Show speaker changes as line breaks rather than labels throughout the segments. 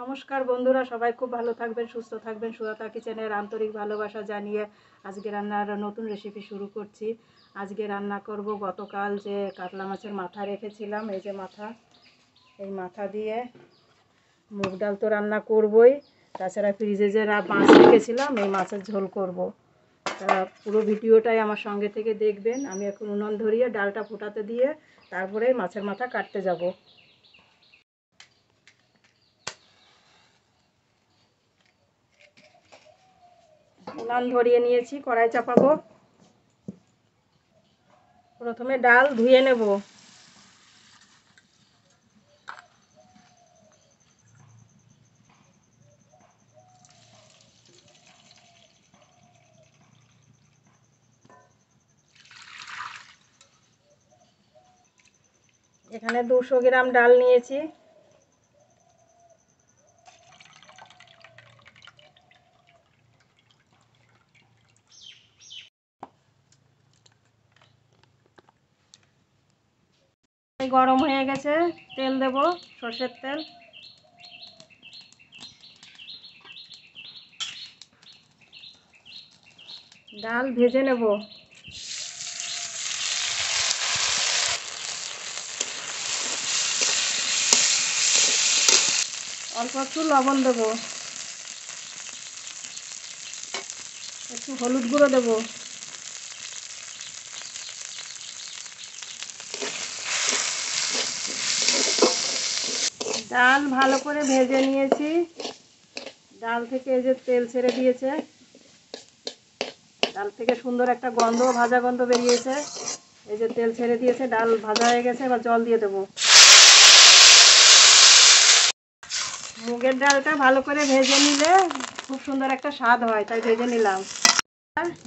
নমস্কার বন্ধুরা, সবাই খুব ভালো থাকবেন, সুস্থ থাকবেন। সুজাতা কিচেনের আন্তরিক ভালোবাসা জানিয়ে আজকে রান্নার নতুন রেসিপি শুরু করছি। আজকে রান্না করব গতকাল যে কাতলা মাছের মাথা রেখেছিলাম, এই যে মাথা, এই মাথা দিয়ে মুগ ডাল তো রান্না করবই, তাছাড়া ফ্রিজে যে মাছ রেখেছিলাম এই মাছের ঝোল করব। তা পুরো ভিডিওটাই আমার সঙ্গে থেকে দেখবেন। আমি এখন উনুন ধরিয়ে ডালটা ফোটাতে দিয়ে তারপরে মাছের মাথা কাটতে যাব। উনান ধরিয়ে নিয়েছি, কড়াই চাপাবো। প্রথমে ডাল ধুয়ে নেব। এখানে 200 গ্রাম ডাল নিয়েছি। গরম হয়ে গেছে, তেল দেব, সরষের তেল। ডাল ভেজে নেব। অল্প একটু লবণ দেব, একটু হলুদ গুঁড়ো দেব। ডাল ভালো করে ভেজে নিয়েছি। ডাল থেকে এই যে তেল ছেড়ে দিয়েছে, ডাল থেকে সুন্দর একটা গন্ধ, ভাজা গন্ধ বেরিয়েছে। এই যে তেল ছেড়ে দিয়েছে, ডাল ভাজা হয়ে গেছে। এবার জল দিয়ে দেব। মুগের ডালটা ভালো করে ভেজে নিলে খুব সুন্দর একটা স্বাদ হয়, তাই ভেজে নিলাম।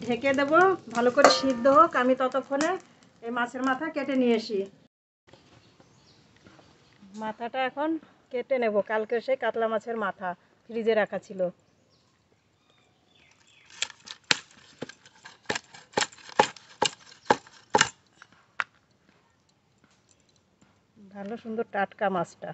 ঢেকে দেব, ভালো করে সিদ্ধ হোক। আমি ততক্ষণে এই মাছের মাথা কেটে নিয়ে আসি। মাথাটা এখন কেটে নেব। কালকে সেই কাতলা মাছের মাথা ফ্রিজে রাখা ছিল। ভালো সুন্দর টাটকা মাছটা।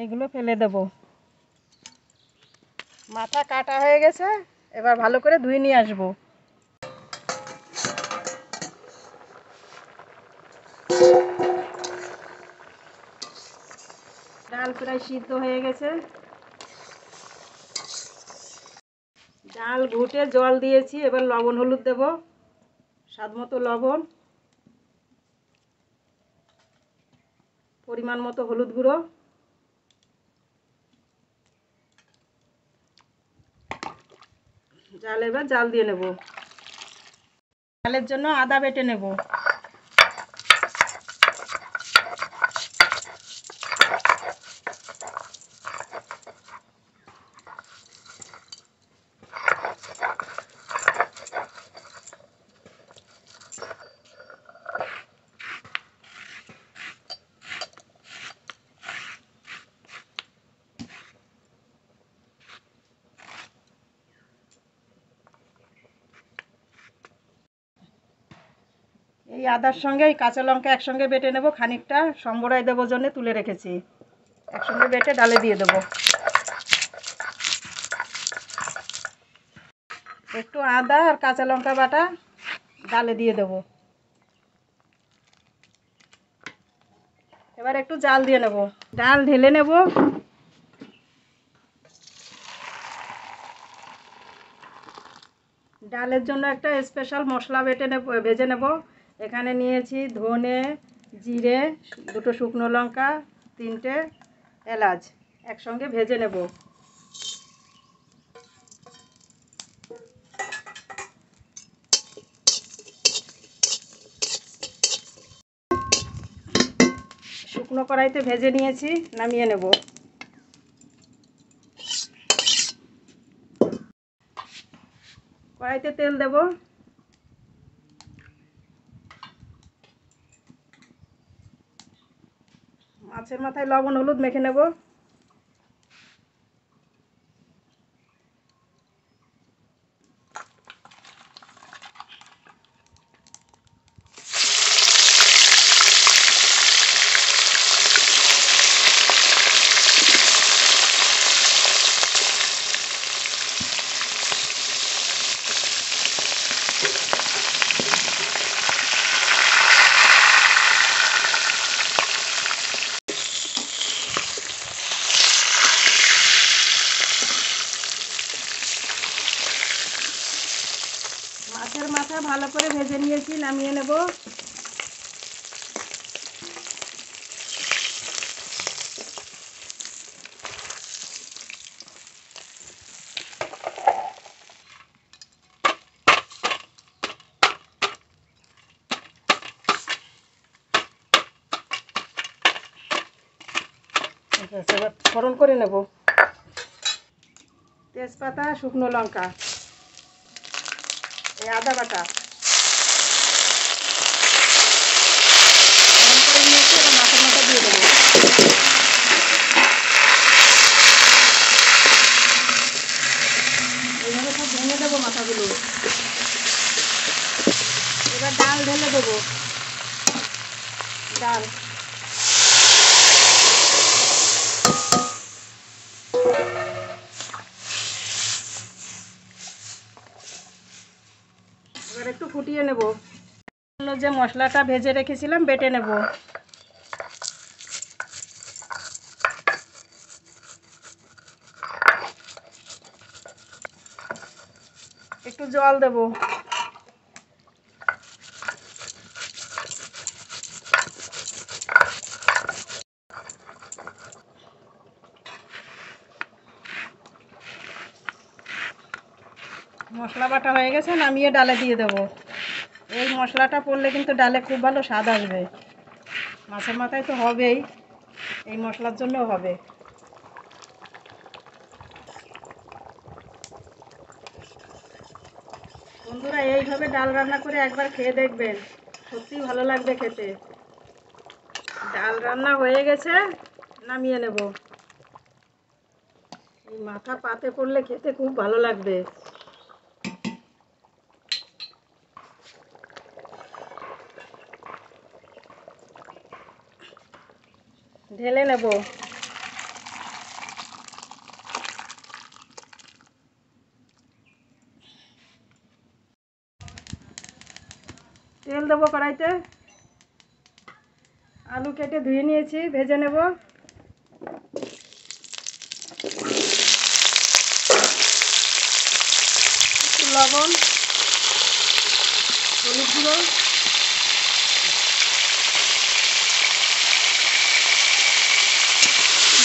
এগুলো ফেলে দেব। মাথা কাটা হয়ে গেছে, এবার ভালো করে ধুয়ে নিয়ে আসবো। ডাল প্রায় সিদ্ধ হয়ে গেছে। ডাল ঘুটে জল দিয়েছি, এবার লবণ হলুদ দেব, স্বাদ মতো লবণ, পরিমাণ মতো হলুদ গুঁড়ো, এবার জাল দিয়ে নেব। ডালের জন্য আদা বেটে নেব। এই আদার সঙ্গে এই কাঁচা লঙ্কা একসঙ্গে বেটে নেব। খানিকটা সম্বরাই দেবো জন্য তুলে রেখেছি, একসঙ্গে বেটে ডালে দিয়ে দেব। একটু আদা আর কাঁচা লঙ্কা বাটা ডালে দিয়ে দেব। এবার একটু জাল দিয়ে নেব। ডাল ঢেলে নেব। ডালের জন্য একটা স্পেশাল মশলা ভেজে নেব। এখানে নিয়েছি ধনে, জিরে, 2টো শুকনো লঙ্কা, 3টে এলাচ একসঙ্গে ভেজে নেব। শুকনো কড়াইতে ভেজে নিয়েছি, নামিয়ে নেব। কড়াইতে তেল দেব। মাছের মাথায় লবণ হলুদ মেখে নেব। মাছের মাথা ভালো করে ভেজে নিয়েছি, নামিয়ে নেব। এবার ফোড়ন করে নেব। তেজপাতা, শুকনো লঙ্কা, এই আদা বাটা ফোড়ন করে নিয়েছি। এবার মাছের মাথা দিয়ে দেবো। এইভাবে সব ভেঙে দেবো মাথাগুলো। এবার ডাল ঢেলে দেবো। ডাল এবার একটু ফুটিয়ে নেব। যে মশলাটা ভেজে রেখেছিলাম বেটে নেব। একটু জল দেব। মশলা বাটা হয়ে গেছে, নামিয়ে ডালে দিয়ে দেব। এই মশলাটা পড়লে কিন্তু ডালে খুব ভালো স্বাদ আসবে। মাছের মাথায় তো হবেই, এই মশলার জন্যও হবে। বন্ধুরা, এইভাবে ডাল রান্না করে একবার খেয়ে দেখবেন, সত্যিই ভালো লাগবে খেতে। ডাল রান্না হয়ে গেছে, নামিয়ে নেব। এই মাথা পাতে পড়লে খেতে খুব ভালো লাগবে। ঢেলে নেব। তেল দেবো কড়াইতে। আলু কেটে ধুয়ে নিয়েছি, ভেজে নেব। একটু লবণ, হলুদ গুঁড়ো,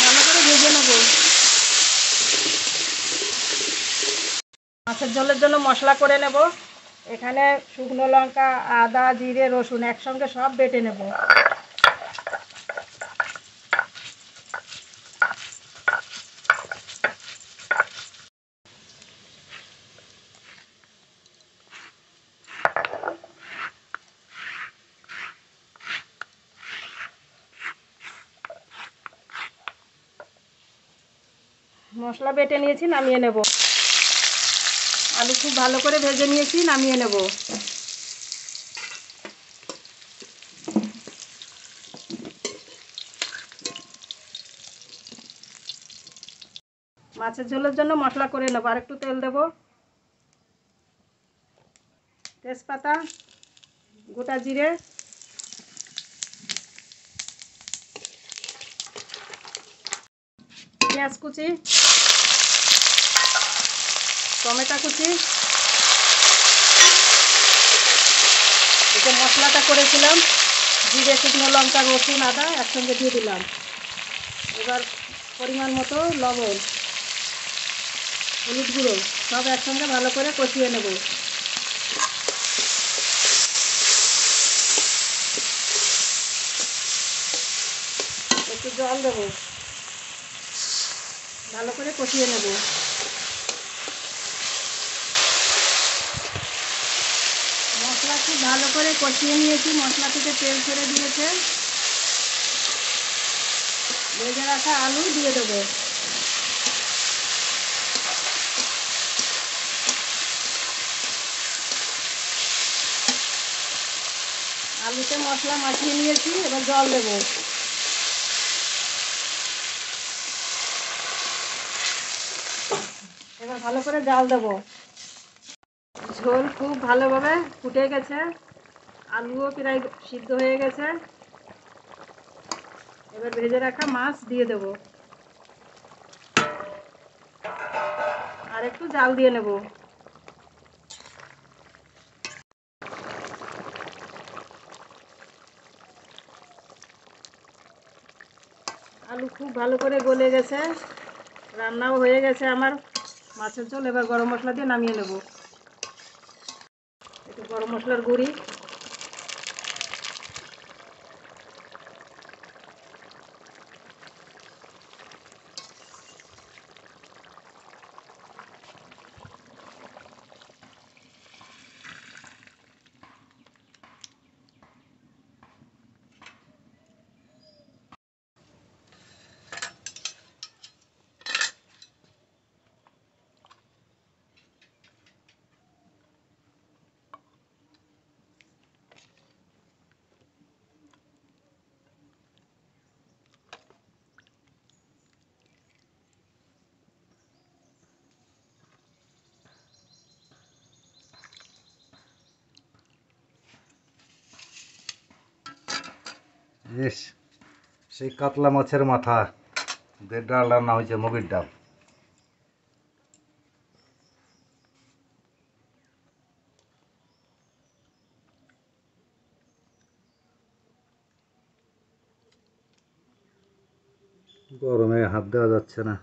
ভালো করে ভেজে নেব। মাছের ঝোলের জন্য মশলা করে নেব। এখানে শুকনো লঙ্কা, আদা, জিরে, রসুন একসঙ্গে সব বেটে নেব। মশলা বেটে নিয়েছি, নামিয়ে নেব। আলু খুব ভালো করে ভেজে নিয়েছি, নামিয়ে নেব। মাছের ঝোলের জন্য মশলা করে নেব। আর একটু তেল দেব। তেজপাতা, গোটা জিরে, পেঁয়াজ কুচি, টমেটো কুচি, এই যে মশলাটা করেছিলাম, জিরে, শুকনো লঙ্কা, রসুন, আদা একসঙ্গে দিয়ে দিলাম। এবার পরিমাণ মতো লবণ, হলুদ গুঁড়ো সব একসঙ্গে ভালো করে কষিয়ে নেব। জল দেবো, ভালো করে কষিয়ে নেব। মশলা খুব ভালো করে কষিয়ে নিয়েছি, মশলা থেকে তেল ছেড়ে দিয়েছে। ভেজে রাখা আলু দিয়ে দেবো। আলুতে মশলা মাখিয়ে নিয়েছি, এবার জল দেবো। এবার ভালো করে জাল দেবো। ঝোল খুব ভালোভাবে ফুটে গেছে, আলুও প্রায় সিদ্ধ হয়ে গেছে। এবার ভেজে রাখা মাছ দিয়ে দেবো, আর একটু জাল দিয়ে নেব। আলু খুব ভালো করে গলে গেছে, রান্নাও হয়ে গেছে আমার মাছের ঝোল। এবার গরম মশলা দিয়ে নামিয়ে নেব। একটু গরম মশলার গুঁড়ি,
ইস, সেই কাতলা মাছের মাথা দিয়ে ডাল রান্না হয়েছে, মুগের ডাল। গরমে হাত দেওয়া যাচ্ছে না।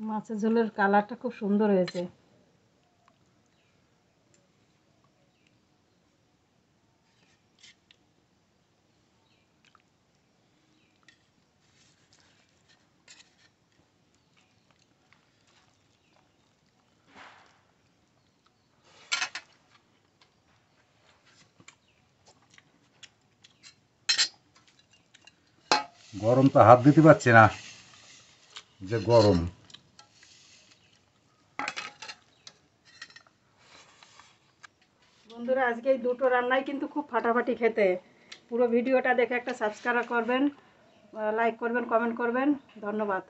মাছের ঝোলের কালারটা খুব সুন্দর হয়েছে।
গরম তো হাত দিতে পারছি না, যে গরম।
বন্ধুরা, আজকে এই দুটো রান্নাই কিন্তু খুব ফাটাফাটি খেতে। পুরো ভিডিওটা দেখে একটা সাবস্ক্রাইব করবেন, লাইক করবেন, কমেন্ট করবেন। ধন্যবাদ।